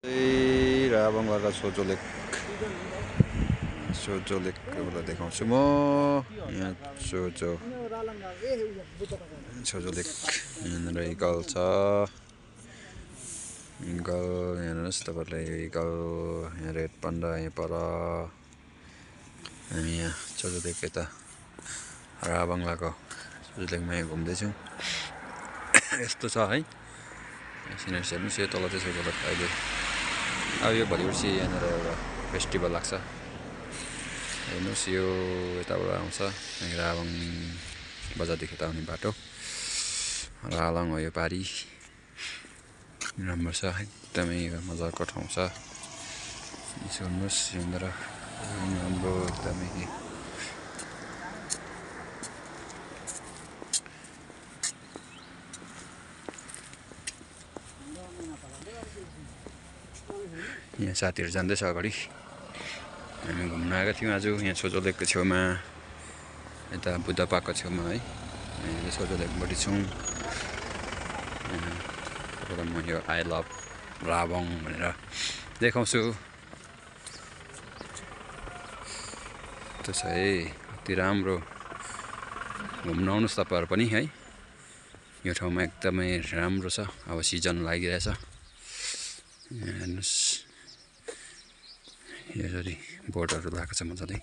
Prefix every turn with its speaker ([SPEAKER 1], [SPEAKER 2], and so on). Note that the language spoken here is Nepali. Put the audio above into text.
[SPEAKER 1] राबङलाका सोजो लेकलाई देखाउँछु म यहाँ सोजो लेक यहाँनिर इगल छ इगल यहाँ हेर्नुहोस् तपाईँलाई इगल यहाँ रेड पान्डा यहाँ पर हामी यहाँ सोजो लेक यता राबङलाको सोजो लेकमा यहाँ घुम्दैछौँ यस्तो छ है सिनेरी हेर्नुहोस् यो तल चाहिँ सोजो लेक अहिले अब यो भोलि पर्सि यहाँनिर एउटा फेस्टिभल लाग्छ हेर्नुहोस् यो यताबाट आउँछ राबङ बजारदेखि यता आउने बाटो रालङ हो यो पारी राम्रो छ एकदमै मजाको ठाउँ छ हेर्नुहोस् यहाँनिर राम्रो एकदमै यहाँ साथीहरू जाँदैछ अगाडि हामी घुम्न आएका थियौँ आज यहाँ सोजो लेकको छेउमा यता बुद्ध पार्कको छेउमा है हामीले सोजो लेकबाट छौँ तपाईँलाई म यो आई लभ राबङ भनेर देखाउँछु त्यो छ है अति राम्रो घुम्न आउनुहोस् तपाईँहरू पनि है यो ठाउँमा एकदमै राम्रो छ अब सिजन लागिरहेछ हेर्नुहोस् यसरी बोटहरू लगाएको छ मजाले